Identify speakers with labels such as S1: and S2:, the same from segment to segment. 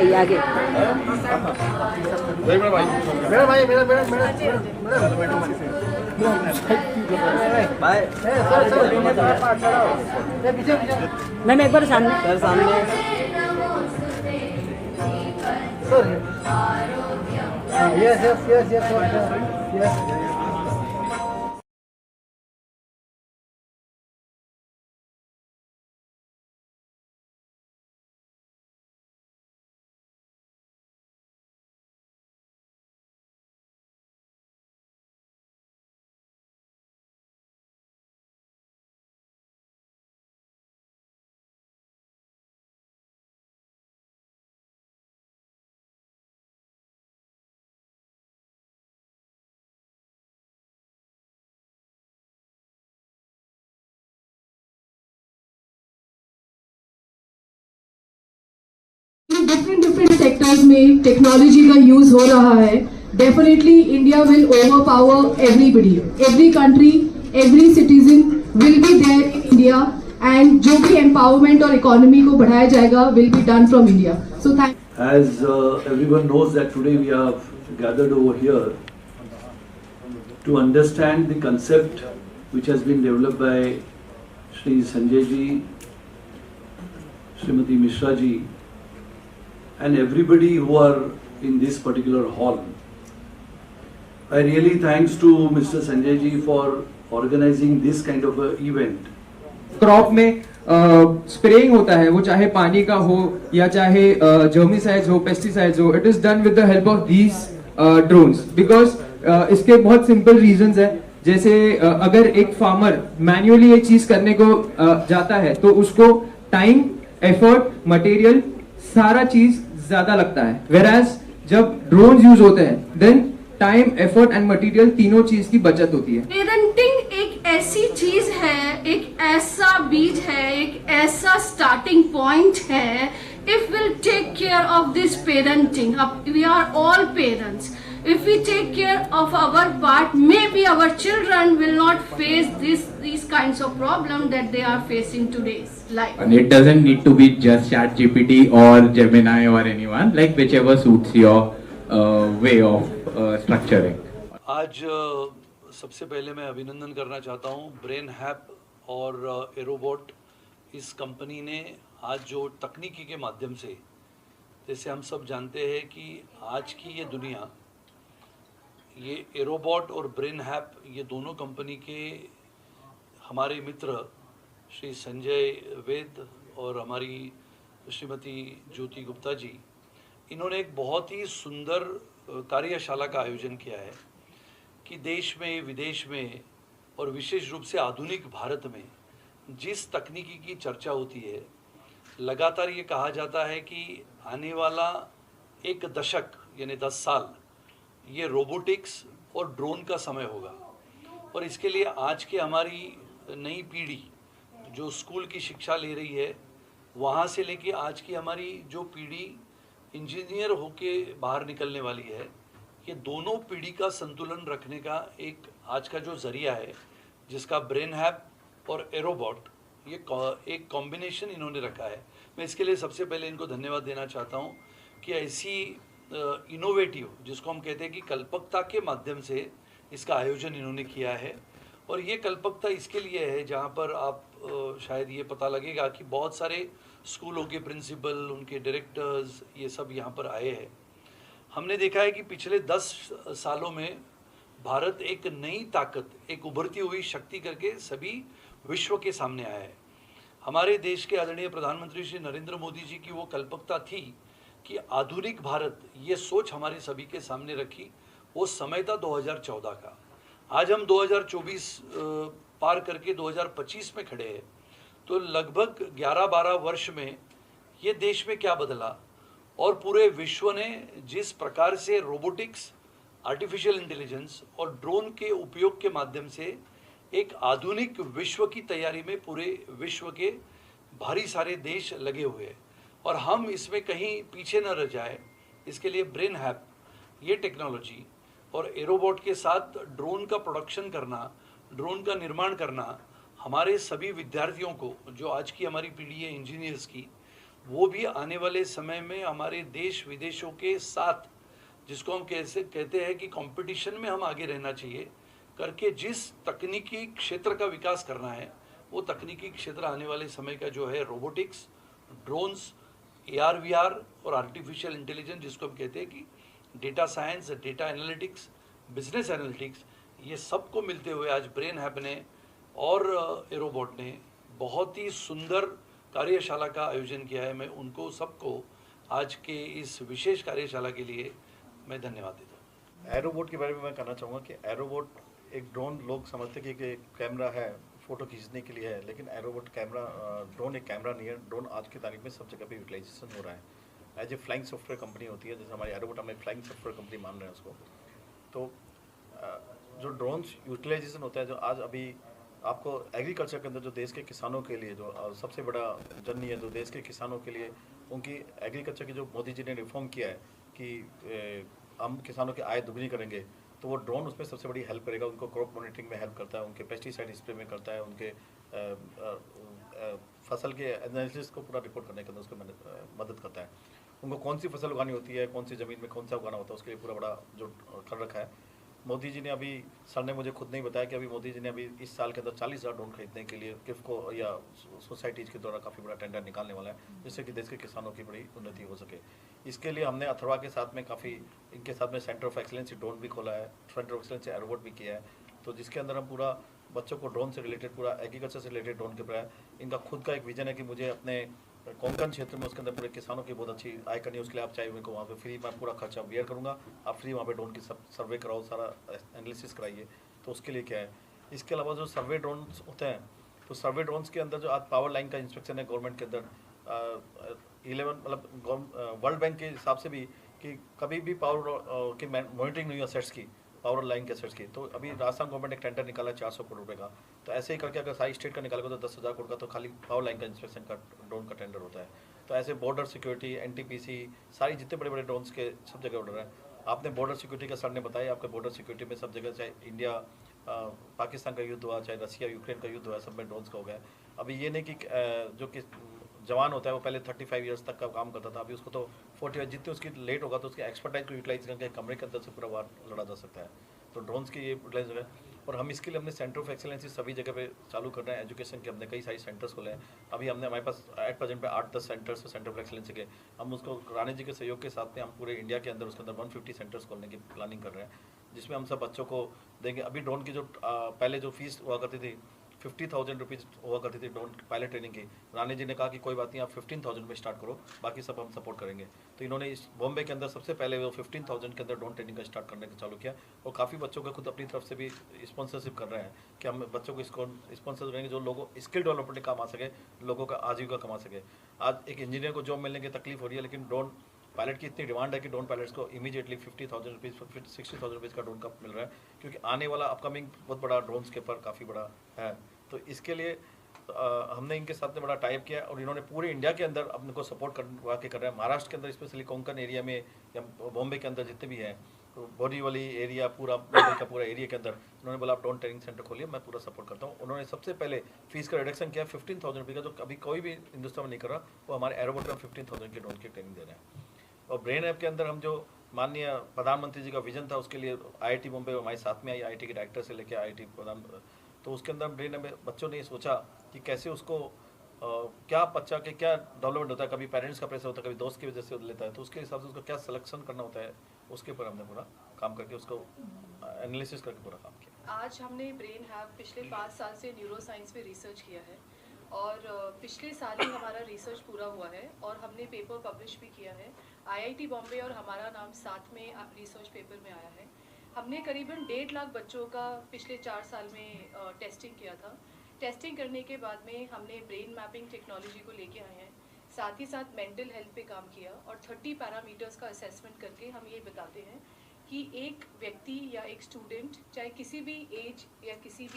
S1: आइए आगे। मैम एक बार सामने सर, सामने yes yes yes yes yes.
S2: Different sectors में टेक्नोलॉजी का यूज हो रहा है, definitely India will overpower everybody, every country, every citizen will be there in India, and जो भी एम्पावरमेंट और इकोनॉमी को बढ़ाया जाएगा will be done from India. So thank
S3: As everyone knows that today we have gathered over here to understand the concept which has been developed by Shri Sanjay ji, Srimati Mishra ji, and everybody who are in this particular hall. I really thanks to Mr. Sanjay ji for organizing this kind of a event.
S4: Crop में spraying होता है, वो चाहे पानी का हो या चाहे जर्मिसाइड्स हो, पेस्टिसाइड्स हो, it is done with the help of these drones. Because इसके बहुत सिंपल रीजंस है. जैसे अगर एक फार्मर मैन्युअली ये चीज करने को जाता है तो उसको टाइम, एफर्ट, मटेरियल, सारा चीज ज्यादा लगता है. वेराज जब ड्रोन्स यूज होते हैं then time, effort and material तीनों चीज की बचत होती है.
S5: पेरेंटिंग एक ऐसी चीज है, एक ऐसा बीज है, एक ऐसा स्टार्टिंग पॉइंट है. If will take care of this parenting, we are all parents. If we take care of our part, maybe our children will not face these kinds of problems that they are facing today's life.
S6: And it doesn't need to be just ChatGPT or Gemini or anyone, like whichever suits your way of structuring.
S3: आज सबसे पहले मैं अभिनंदन करना चाहता हूँ brain हैप और एरोबॉट. इस कंपनी ने आज जो तकनीकी के माध्यम से, जैसे हम सब जानते हैं कि आज की ये दुनिया, ये एरोबॉट और ब्रेन हैप, ये दोनों कंपनी के हमारे मित्र श्री संजय वेद और हमारी श्रीमती ज्योति गुप्ता जी, इन्होंने एक बहुत ही सुंदर कार्यशाला का आयोजन किया है कि देश में, विदेश में और विशेष रूप से आधुनिक भारत में जिस तकनीकी की चर्चा होती है, लगातार ये कहा जाता है कि आने वाला एक दशक यानी 10 साल ये रोबोटिक्स और ड्रोन का समय होगा. और इसके लिए आज की हमारी नई पीढ़ी जो स्कूल की शिक्षा ले रही है, वहाँ से लेके आज की हमारी जो पीढ़ी इंजीनियर होके बाहर निकलने वाली है, ये दोनों पीढ़ी का संतुलन रखने का एक आज का जो ज़रिया है, जिसका ब्रेन हैप और एरोबॉट, ये एक कॉम्बिनेशन इन्होंने रखा है. मैं इसके लिए सबसे पहले इनको धन्यवाद देना चाहता हूँ कि ऐसी इनोवेटिव, जिसको हम कहते हैं कि कल्पकता के माध्यम से इसका आयोजन इन्होंने किया है. और ये कल्पकता इसके लिए है जहाँ पर आप शायद ये पता लगेगा कि बहुत सारे स्कूलों के प्रिंसिपल, उनके डायरेक्टर्स, ये सब यहाँ पर आए हैं. हमने देखा है कि पिछले 10 सालों में भारत एक नई ताकत, एक उभरती हुई शक्ति करके सभी विश्व के सामने आया है. हमारे देश के आदरणीय प्रधानमंत्री श्री नरेंद्र मोदी जी की वो कल्पकता थी कि आधुनिक भारत, ये सोच हमारे सभी के सामने रखी. वो समय था 2014 का. आज हम 2024 पार करके 2025 में खड़े हैं. तो लगभग 11-12 वर्ष में ये देश में क्या बदला और पूरे विश्व ने जिस प्रकार से रोबोटिक्स, आर्टिफिशियल इंटेलिजेंस और ड्रोन के उपयोग के माध्यम से एक आधुनिक विश्व की तैयारी में पूरे विश्व के भारी सारे देश लगे हुए हैं. और हम इसमें कहीं पीछे न रह जाए, इसके लिए ब्रेन हैप, ये टेक्नोलॉजी और एरोबॉट के साथ ड्रोन का प्रोडक्शन करना, ड्रोन का निर्माण करना, हमारे सभी विद्यार्थियों को, जो आज की हमारी पीढ़ी है इंजीनियर्स की, वो भी आने वाले समय में हमारे देश विदेशों के साथ, जिसको हम कैसे कहते हैं कि कंपटीशन में हम आगे रहना चाहिए करके, जिस तकनीकी क्षेत्र का विकास करना है वो तकनीकी क्षेत्र आने वाले समय का जो है रोबोटिक्स, ड्रोन्स, AR VR और आर्टिफिशियल इंटेलिजेंस, जिसको हम कहते हैं कि data science, data analytics, business analytics, ये सबको मिलते हुए आज ब्रेन हब ने और एरोबॉट ने बहुत ही सुंदर कार्यशाला का आयोजन किया है। मैं उनको सबको आज के इस विशेष कार्यशाला के लिए मैं धन्यवाद देता हूँ।
S7: एरोबोट के बारे में मैं कहना चाहूँगा कि एरोबोट एक ड्रोन, लोग समझते हैं कि एक कैमरा है, फ़ोटो खींचने के लिए है, लेकिन एरोबोट कैमरा, ड्रोन एक कैमरा नहीं है। ड्रोन आज की तारीख में सब जगह पे यूटिलाइजेशन हो रहा है। As a flying software company होती है, जैसे हमारी एरोबोट, हम एक फ्लाइंग सॉफ्टवेयर कंपनी मान रहे हैं उसको। तो जो ड्रोन्स यूटिलाइजेशन होता है, जो आज अभी आपको एग्रीकल्चर के अंदर जो देश के किसानों के लिए जो सबसे बड़ा जर्नी है, जो देश के किसानों के लिए उनकी एग्रीकल्चर की जो मोदी जी ने रिफॉर्म किया है कि हम किसानों की आय दुगनी करेंगे, तो वो ड्रोन उसमें सबसे बड़ी हेल्प करेगा। उनको क्रॉप मॉनिटरिंग में हेल्प करता है, उनके पेस्टिसाइड स्प्रे में करता है, उनके फसल के एनालिसिस को पूरा रिपोर्ट करने के अंदर उसको मदद करता है। उनको कौन सी फसल उगानी होती है, कौन सी ज़मीन में कौन सा उगाना होता है, उसके लिए पूरा बड़ा जो कर रखा है। मोदी जी ने अभी, सर ने मुझे खुद नहीं बताया कि अभी मोदी जी ने अभी इस साल के अंदर 40,000 ड्रोन खरीदने के लिए किफ को या सोसाइटीज़ के द्वारा काफ़ी बड़ा टेंडर निकालने वाला है, जिससे कि देश के किसानों की बड़ी उन्नति हो सके। इसके लिए हमने अथर्वा के साथ में काफ़ी, इनके साथ में सेंटर ऑफ एक्सीलेंस ड्रोन भी खोला है, सेंटर ऑफ एक्सीलेंस एरोबोट भी किया है, तो जिसके अंदर हम पूरा बच्चों को ड्रोन से रिलेटेड, पूरा एग्रीकल्चर से रिलेटेड ड्रोन के ऊपर इनका खुद का एक विजन है कि मुझे अपने कोंकण क्षेत्र में उसके अंदर पूरे किसानों की बहुत अच्छी आय करनी है। उसके लिए आप चाहे उनको वहाँ पे फ्री में पूरा खर्चा बेयर करूँगा, आप फ्री वहाँ पे ड्रोन की सब सर्वे कराओ, सारा एनालिसिस कराइए, तो उसके लिए क्या है। इसके अलावा जो सर्वे ड्रोन्स होते हैं, तो सर्वे ड्रोन्स के अंदर जो आज पावर लाइन का इंस्पेक्शन है गवर्नमेंट के अंदर 11, मतलब वर्ल्ड बैंक के हिसाब से भी कि कभी भी पावर की मॉनिटरिंग नहीं हुई सेट्स की, पावर लाइन के सेट्स की। तो अभी राजस्थान गवर्नमेंट ने एक टेंडर निकाला 400 करोड़ रुपये का, तो ऐसे ही करके अगर सारी स्टेट का निकालेगा तो 10,000 करोड़ का तो खाली पावर लाइन का इंस्पेक्शन का ड्रोन का टेंडर होता है। तो ऐसे बॉर्डर सिक्योरिटी, NTPC, सारी जितने बड़े बड़े ड्रोन्स के सब जगह ऑर्डर है। आपने बॉर्डर सिक्योरिटी का सर ने बताया, आपके बॉर्डर सिक्योरिटी में सब जगह, चाहे इंडिया पाकिस्तान का युद्ध हुआ, चाहे रसिया यूक्रेन का युद्ध हुआ, सब में ड्रोन्स का हो गया। अभी ये नहीं कि जो कि जवान होता है वो पहले 35 ईयर्स तक का काम करता था, अभी उसको तो 40, जितनी उसकी लेट होगा तो उसके एक्सपर्टाइज को यूटिलाइज करके कमरे के अंदर से पूरा वार लड़ा जा सकता है। तो ड्रोन्स की ये यूटिलाइज हो गया। और हम इसके लिए हमने सेंटर ऑफ एक्सीलेंस सभी जगह पे चालू कर रहे हैं। एजुकेशन के हमने कई सारे सेंटर्स खोले हैं। अभी हमने, हमारे पास एट प्रेजेंट पे 8-10 सेंटर्स सेंटर ऑफ एक्सीलेंस के, हम उसको रानी जी के सहयोग के साथ में हम पूरे इंडिया के अंदर उसके अंदर 150 सेंटर्स खोलने की प्लानिंग कर रहे हैं, जिसमें हम सब बच्चों को देंगे। अभी ड्रोन की जो पहले जो फीस हुआ करती थी 50,000 रुपीज़ हुआ करती थी ड्रोन पायलट ट्रेनिंग की, रानी जी ने कहा कि कोई बात नहीं, आप 15,000 में स्टार्ट करो, बाकी सब हम सपोर्ट करेंगे। तो इन्होंने इस बॉम्बे के अंदर सबसे पहले वो 15,000 के अंदर ड्रोन ट्रेनिंग का स्टार्ट करने का चालू किया, और काफ़ी बच्चों को खुद अपनी तरफ से भी स्पॉन्सरशिप कर रहे हैं कि हम बच्चों को स्पॉन्सर करेंगे जो लोगों स्किल डेवलपमेंट काम आ सके, लोगों का आजीविका कमा सके। आज एक इंजीनियर को जॉब मिलने की तकलीफ हो रही है, लेकिन ड्रोन पायलट की इतनी डिमांड है कि ड्रोन पायलट्स को इमीडिएटली 50,000 रुपीज़ 60,000 रुपीज़ का ड्रोन का मिल रहा है, क्योंकि आने वाला अपकमिंग बहुत बड़ा ड्रोन्स के ऊपर काफ़ी बड़ा है। तो इसके लिए हमने इनके साथ में बड़ा टाइप किया, और इन्होंने पूरे इंडिया के अंदर अपने को सपोर्ट करवा के कर रहे हैं। महाराष्ट्र के अंदर स्पेशली कोंकण एरिया में या बॉम्बे के अंदर जितने भी हैं, तो बोरीवली एरिया, पूरा बॉम्बे का पूरा एरिया के अंदर उन्होंने बोला आप ड्रोन ट्रेनिंग सेंटर खोलिए, मैं पूरा सपोर्ट करता हूँ। उन्होंने सबसे पहले फीस का रिडक्शन किया 15,000 रुपये का, जो कभी कोई भी हिंदुस्तान में नहीं कर रहा, वो हमारे एरोबोट में 15,000 की ड्रोन की ट्रेनिंग दे रहे हैं। और ब्रेन ऐप के अंदर हम जो माननीय प्रधानमंत्री जी का विजन था, उसके लिए IIT बॉम्बे हमारे साथ में आई, IIT के डायरेक्टर से लेकर IIT प्रधान, तो उसके अंदर ब्रेन में बच्चों ने सोचा कि कैसे उसको क्या बच्चा के क्या डेवलपमेंट होता है, कभी पेरेंट्स का प्रेशर होता है, कभी दोस्त की वजह से लेता है, तो उसके हिसाब से उसको क्या सिलेक्शन करना होता है, उसके ऊपर हमने पूरा काम करके उसको एनालिसिस करके पूरा काम किया।
S8: आज हमने ब्रेन हैब पिछले 5 साल से न्यूरो साइंस पे रिसर्च किया है, और पिछले साल ही हमारा रिसर्च पूरा हुआ है, और हमने पेपर पब्लिश भी किया है। IIT बॉम्बे और हमारा नाम साथ में रिसर्च पेपर में आया है। हमने करीबन 1.5 लाख बच्चों का पिछले 4 साल में टेस्टिंग किया था। टेस्टिंग करने के बाद में हमने ब्रेन मैपिंग टेक्नोलॉजी को लेके आए हैं, साथ ही साथ मेंटल हेल्थ पे काम किया, और 30 पैरामीटर्स का असेसमेंट करके हम ये बताते हैं कि एक व्यक्ति या एक स्टूडेंट, चाहे किसी भी एज या किसी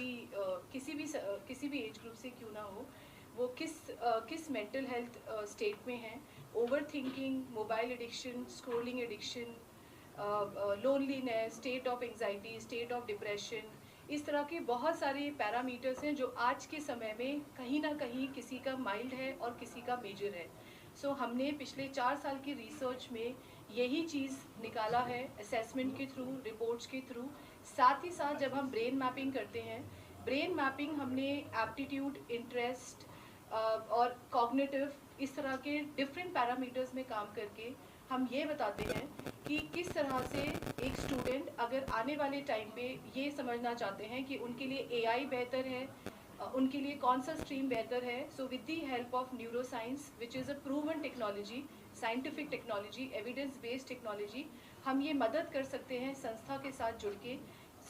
S8: भी एज ग्रुप से क्यों ना हो, वो किस मेंटल हेल्थ स्टेट में है। Over thinking, mobile addiction, scrolling addiction, loneliness, state of anxiety, state of depression, इस तरह के बहुत सारे पैरामीटर्स हैं जो आज के समय में कहीं ना कहीं किसी का माइल्ड है और किसी का मेजर है। सो हमने पिछले 4 साल की रिसर्च में यही चीज़ निकाला है, असेसमेंट के थ्रू, रिपोर्ट्स के थ्रू। साथ ही साथ जब हम ब्रेन मैपिंग करते हैं, ब्रेन मैपिंग हमने एप्टीट्यूड, इंटरेस्ट और कॉग्निटिव, इस तरह के डिफरेंट पैरामीटर्स में काम करके हम ये बताते हैं कि किस तरह से एक स्टूडेंट अगर आने वाले टाइम पे ये समझना चाहते हैं कि उनके लिए एआई बेहतर है, उनके लिए कौन सा स्ट्रीम बेहतर है। So with the help of neuro science which is a proven technology, scientific technology, evidence based technology, हम ये मदद कर सकते हैं संस्था के साथ जुड़ के,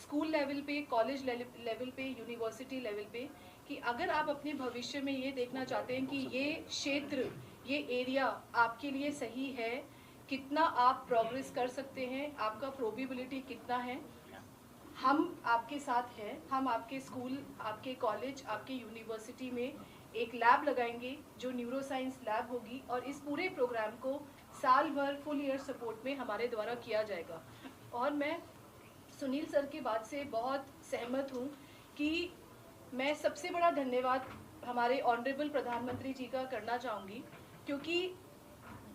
S8: स्कूल लेवल पे, कॉलेज लेवल पे, यूनिवर्सिटी लेवल पे, कि अगर आप अपने भविष्य में ये देखना चाहते हैं कि ये क्षेत्र, ये एरिया आपके लिए सही है, कितना आप प्रोग्रेस कर सकते हैं, आपका प्रोबेबिलिटी कितना है, हम आपके साथ हैं। हम आपके स्कूल, आपके कॉलेज, आपके यूनिवर्सिटी में एक लैब लगाएंगे जो न्यूरो साइंस लैब होगी, और इस पूरे प्रोग्राम को साल भर फुल ईयर सपोर्ट में हमारे द्वारा किया जाएगा। और मैं सुनील सर की बात से बहुत सहमत हूँ कि मैं सबसे बड़ा धन्यवाद हमारे ऑनरेबल प्रधानमंत्री जी का करना चाहूँगी, क्योंकि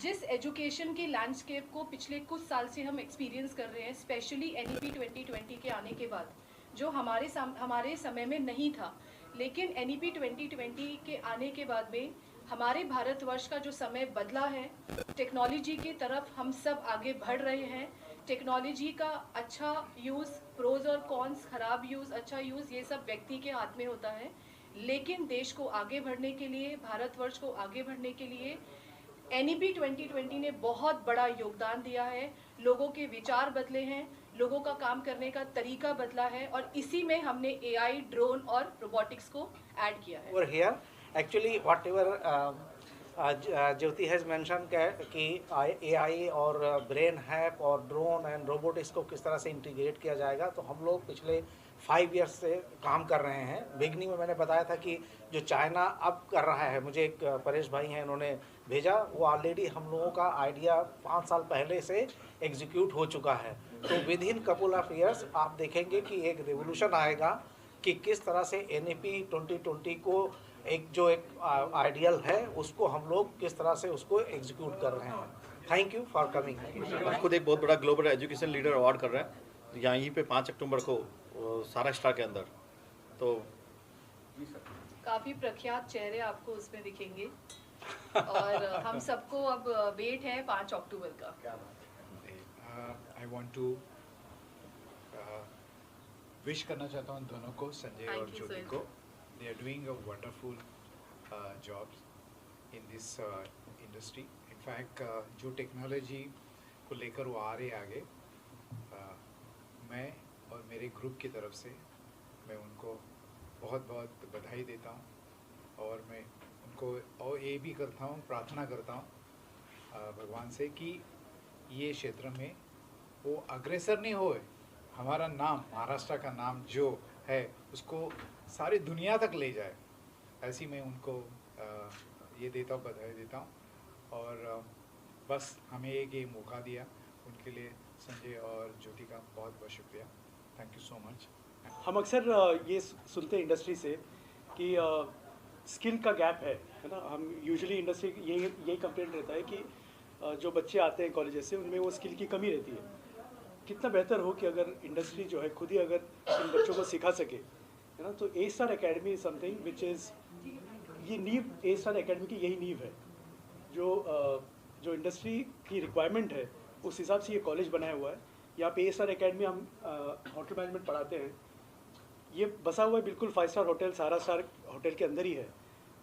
S8: जिस एजुकेशन के लैंडस्केप को पिछले कुछ साल से हम एक्सपीरियंस कर रहे हैं, स्पेशली NEP 2020 के आने के बाद, जो हमारे समय में नहीं था, लेकिन NEP 2020 के आने के बाद में हमारे भारतवर्ष का जो समय बदला है, टेक्नोलॉजी की तरफ हम सब आगे बढ़ रहे हैं। टेक्नोलॉजी का अच्छा यूज़, प्रोज और कॉन्स, खराब यूज़, अच्छा यूज़, ये सब व्यक्ति के हाथ में होता है, लेकिन देश को आगे बढ़ने के लिए, भारतवर्ष को आगे बढ़ने के लिए NEP 2020 ने बहुत बड़ा योगदान दिया है। लोगों के विचार बदले हैं, लोगों का काम करने का तरीका बदला है, और इसी में हमने AI, ड्रोन और रोबोटिक्स को ऐड किया है।
S9: Over here, actually, whatever Jyoti has mentioned कि AI और ब्रेन हैप और ड्रोन एंड रोबोटिक्स को किस तरह से इंटीग्रेट किया जाएगा, तो हम लोग पिछले 5 ईयर्स से काम कर रहे हैं। बिगनिंग में मैंने बताया था कि जो चाइना अब कर रहा है, मुझे एक परेश भाई हैं, उन्होंने भेजा, वो ऑलरेडी हम लोगों का आइडिया 5 साल पहले से एग्जीक्यूट हो चुका है। तो with in couple of years आप देखेंगे कि एक रिवोल्यूशन आएगा कि किस तरह से NEP 2020 को एक आइडियल है, उसको हम लोग किस तरह से उसको एग्जीक्यूट कर रहे हैं। Thank you for coming.
S7: हम खुद एक बहुत बड़ा ग्लोबल एजुकेशन लीडर अवार्ड कर रहे हैं यहीं पे 5 अक्टूबर को सारा स्टार के अंदर। तो
S8: काफ़ी प्रख्यात चेहरे आपको उसमें दिखेंगे, और हम सबको अब वेट है 5 अक्टूबर का।
S10: आई वांट टू विश करना चाहता हूँ दोनों को, संजय और ज्योति को। They are doing a wonderful jobs in this industry. In fact जो टेक्नोलॉजी को लेकर वो आ रहे आगे, मैं और मेरे ग्रुप की तरफ से मैं उनको बहुत बहुत बधाई देता हूँ, और मैं उनको और ये भी करता हूँ, प्रार्थना करता हूँ भगवान से कि ये क्षेत्र में वो अग्रसर नहीं होए, हमारा नाम, महाराष्ट्र का नाम जो है उसको सारी दुनिया तक ले जाए। ऐसी मैं उनको ये देता हूँ, बधाई देता हूँ। और बस हमें एक ये मौका दिया, उनके लिए संजय और ज्योति का बहुत बहुत शुक्रिया। Thank you so much.
S11: हम अक्सर ये सुनते हैं इंडस्ट्री से कि स्किल का गैप है ना। हम यूजुअली इंडस्ट्री यही कंप्लेंट रहता है कि जो बच्चे आते हैं कॉलेजेस से, उनमें वो स्किल की कमी रहती है। कितना बेहतर हो कि अगर इंडस्ट्री जो है खुद ही अगर इन बच्चों को सिखा सके, है ना। तो A-Star Academy is something which is, ये नींव, A-Star Academy की यही नींव है। जो इंडस्ट्री की रिक्वायरमेंट है उस हिसाब से ये कॉलेज बनाया हुआ है। यहाँ पे A-Star Academy हम होटल मैनेजमेंट पढ़ाते हैं। ये बसा हुआ है बिल्कुल 5 स्टार होटल, सारा स्टार होटल के अंदर ही है।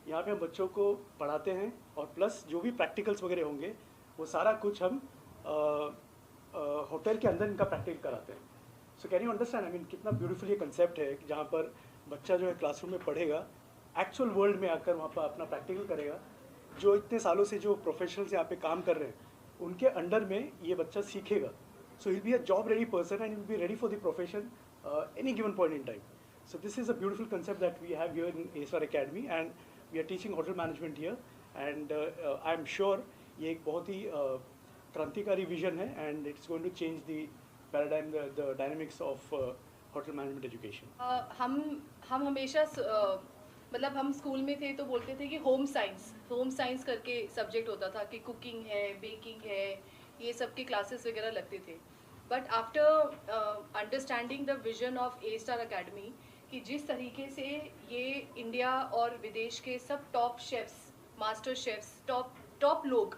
S11: यहाँ पे हम बच्चों को पढ़ाते हैं, और प्लस जो भी प्रैक्टिकल्स वगैरह होंगे वो सारा कुछ हम होटल के अंदर इनका प्रैक्टिकल कराते हैं। So can you understand, I mean कितना ब्यूटीफुल ये कंसेप्ट है, जहाँ पर बच्चा जो है क्लासरूम में पढ़ेगा, एक्चुअल वर्ल्ड में आकर वहाँ पर अपना प्रैक्टिकल करेगा। जो इतने सालों से जो प्रोफेशनल्स यहाँ पे काम कर रहे हैं, उनके अंडर में ये बच्चा सीखेगा। So he'll be a job ready person and he'll be ready for the profession any given point in time. So this is a beautiful concept that we have here in A-Star Academy, and we are teaching hotel management here, and I'm sure ये एक बहुत ही क्रांतिकारी vision है, and it's going to change the paradigm, the dynamics of hotel management education.
S8: हम हमेशा मतलब हम school में थे तो बोलते थे कि होम साइंस करके सब्जेक्ट होता था कि कुकिंग है, बेकिंग है, ये सब के क्लासेस वगैरह लगते थे. But after understanding the vision of A star academy कि जिस तरीके से ये इंडिया और विदेश के सब top chefs, master chefs, top लोग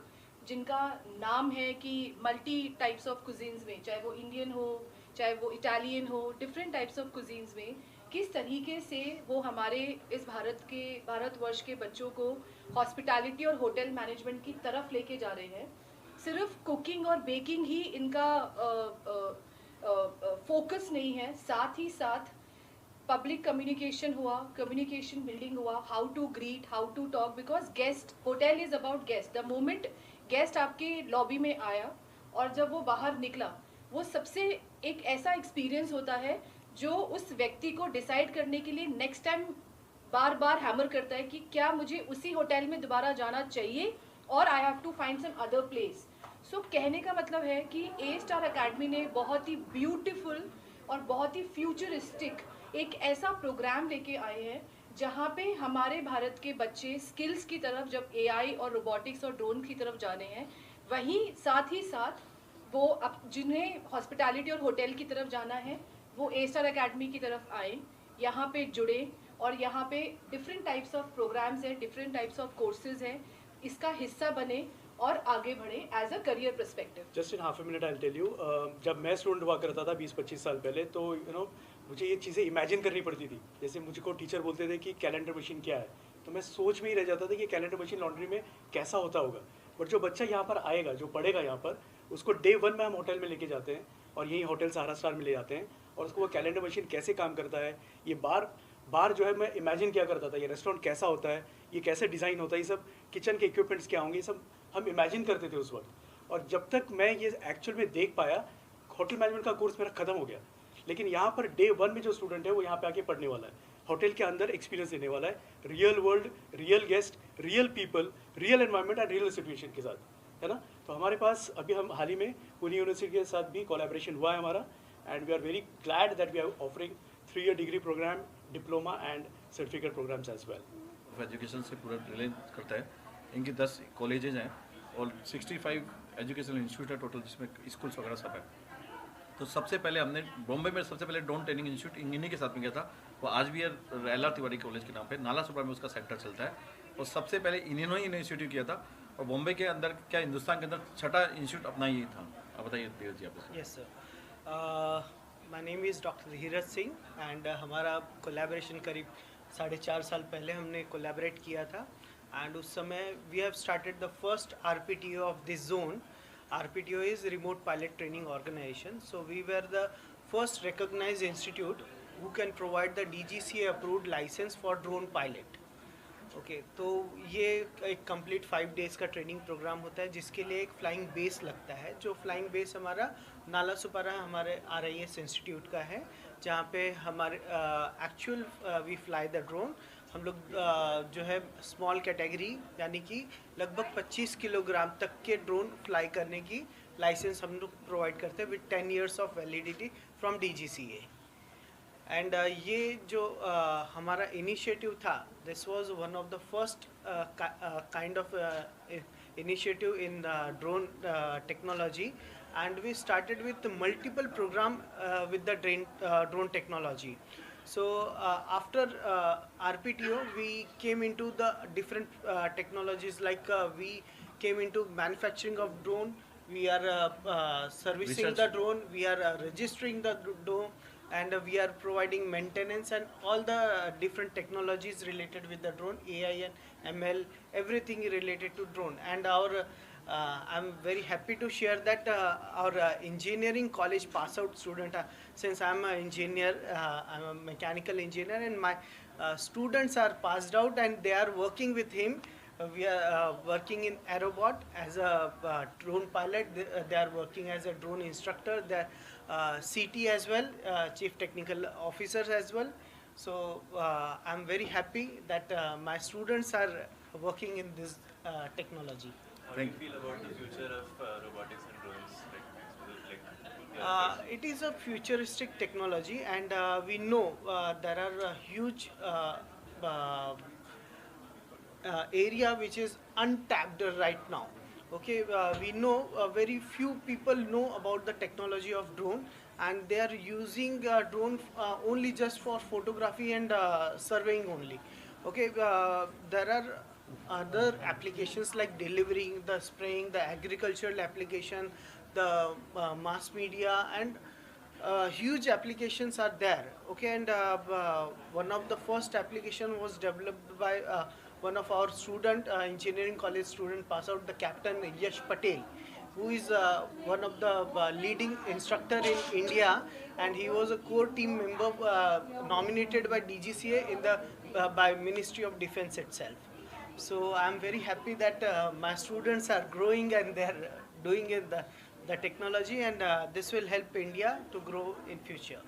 S8: जिनका नाम है कि मल्टी टाइप्स ऑफ कुजीन्स में, चाहे वो इंडियन हो, चाहे वो इटालियन हो, डिफरेंट टाइप्स ऑफ कुजीन्स में किस तरीके से वो हमारे इस भारतवर्ष के बच्चों को हॉस्पिटैलिटी और होटल मैनेजमेंट की तरफ लेके जा रहे हैं. सिर्फ कुकिंग और बेकिंग ही इनका फोकस नहीं है, साथ ही साथ पब्लिक कम्युनिकेशन हुआ, कम्युनिकेशन बिल्डिंग हुआ, how to greet, how to talk, because guest, hotel is about guest. The moment guest आपके लॉबी में आया और जब वो बाहर निकला, वो सबसे एक ऐसा एक्सपीरियंस होता है जो उस व्यक्ति को डिसाइड करने के लिए नेक्स्ट टाइम बार बार हैमर करता है कि क्या मुझे उसी होटल में दोबारा जाना चाहिए और I have to find some other place. So कहने का मतलब है कि ए स्टार अकेडमी ने बहुत ही ब्यूटीफुल और बहुत ही फ्यूचरिस्टिक एक ऐसा प्रोग्राम लेके आए हैं जहाँ पे हमारे भारत के बच्चे स्किल्स की तरफ, जब एआई और रोबोटिक्स और ड्रोन की तरफ जाने हैं, वहीं साथ ही साथ वो अब जिन्हें हॉस्पिटैलिटी और होटल की तरफ जाना है वो ए स्टार अकेडमी की तरफ आए, यहाँ पे जुड़े और यहाँ पे डिफरेंट टाइप्स ऑफ प्रोग्राम्स हैं, डिफरेंट टाइप्स ऑफ कोर्सेज हैं, इसका हिस्सा बने और आगे बढ़े as a career perspective.
S11: Just in half a minute I tell you, जब मैं स्टूडेंट हुआ करता था 20-25 साल पहले, तो मुझे ये चीज़ें इमेजिन करनी पड़ती थी. जैसे मुझको टीचर बोलते थे कि कैलेंडर मशीन क्या है, तो मैं सोच में ही रह जाता था कि कैलेंडर मशीन लॉन्ड्री में कैसा होता होगा. बट जो बच्चा यहाँ पर आएगा, जो पढ़ेगा यहाँ पर, उसको डे 1 में हम होटल में लेके जाते हैं और यही होटल सहारा स्टार में ले जाते हैं और उसको वो कैलेंडर मशीन कैसे काम करता है, ये बार जो है मैं इमेजिन क्या करता था, ये रेस्टोरेंट कैसा होता है, ये कैसे डिज़ाइन होता है, ये सब किचन के इक्विपमेंट्स क्या होंगे, ये सब हम इमेजिन करते थे उस वक्त. और जब तक मैं ये एक्चुअल में देख पाया, होटल मैनेजमेंट का कोर्स मेरा खत्म हो गया. लेकिन यहाँ पर डे 1 में जो स्टूडेंट है वो यहाँ पे आके पढ़ने वाला है, होटल के अंदर एक्सपीरियंस देने वाला है, real world, real guest, real people, real environment and real situation के साथ, है ना. तो हमारे पास अभी हम हाल ही में पुणे यूनिवर्सिटी के साथ भी कोलैबोरेशन हुआ है हमारा, and we are very glad that we are offering 3-year degree program, diploma and certificate programs as well.
S7: Education से पूरा रिलेट करता है. इनकी 10 कॉलेजेज हैं और 65 एजुकेशनल इंस्टीट्यूट है टोटल, जिसमें स्कूल्स वगैरह सब है. तो सबसे पहले हमने बॉम्बे में सबसे पहले ड्रोन ट्रेनिंग इंस्टीट्यूट इन्हीं के साथ में किया था. वो आज भी LR तिवारी कॉलेज के नाम पे नाला सुपरा में उसका सेक्टर चलता है. और सबसे पहले इन्होंने ही इंस्टीट्यूट किया था. और बॉम्बे के अंदर क्या हिंदुस्तान के अंदर छठा इंस्टीट्यूट अपना ही था. आप बताइए धीरज जी. आप
S12: yes sir, my name is doctor Dheeraj Singh and हमारा कोलैबोरेशन करीब 4.5 साल पहले हमने कोलैबोरेट किया था. एंड उस समय we have started the first RPTO of this zone. RPTO is Remote Pilot Training Organization. So we were the first recognized institute who can provide the DGCA approved license for drone pilot. Okay, तो ये एक complete 5 days का training programme होता है जिसके लिए एक flying base लगता है. जो फ्लाइंग बेस हमारा नाला सुपारा हमारे RIS इंस्टीट्यूट का है, जहाँ पे हमारे actual we fly the drone. हम लोग जो है स्मॉल कैटेगरी यानी कि लगभग 25 किलोग्राम तक के ड्रोन फ्लाई करने की लाइसेंस हम लोग प्रोवाइड करते हैं with 10 years of validity from DGCA. And ये जो हमारा इनिशिएटिव था, this was one of the first kind of initiative in drone technology. And we started with multiple program with the drone technology. So after RPTO, we came into the different technologies, like we came into manufacturing of drone. We are servicing the drone. We are registering the drone, and we are providing maintenance and all the different technologies related with the drone, AI and ML, everything related to drone. And our I'm very happy to share that our engineering college pass out student, since I'm an engineer, I'm a mechanical engineer, and my students are passed out and they are working with him. We are working in Aerobot as a drone pilot. They are working as a drone instructor. They are CT as well, chief technical officers as well. So I'm very happy that my students are working in this technology.
S13: How do you feel about the future of robotics and drones?
S12: It is a futuristic technology, and we know there are huge area which is untapped right now. Okay, we know very few people know about the technology of drone, and they are using drone only just for photography and surveying only. Okay, there are other applications like delivering, the spraying, the agricultural application, the mass media, and huge applications are there. Okay, and one of the first application was developed by one of our student, engineering college student, pass out, the Captain Yash Patel, who is one of the leading instructor in India, and he was a core team member nominated by DGCA in the by Ministry of Defense itself. So I am very happy that my students are growing and they are doing the technology, and this will help India to grow in future.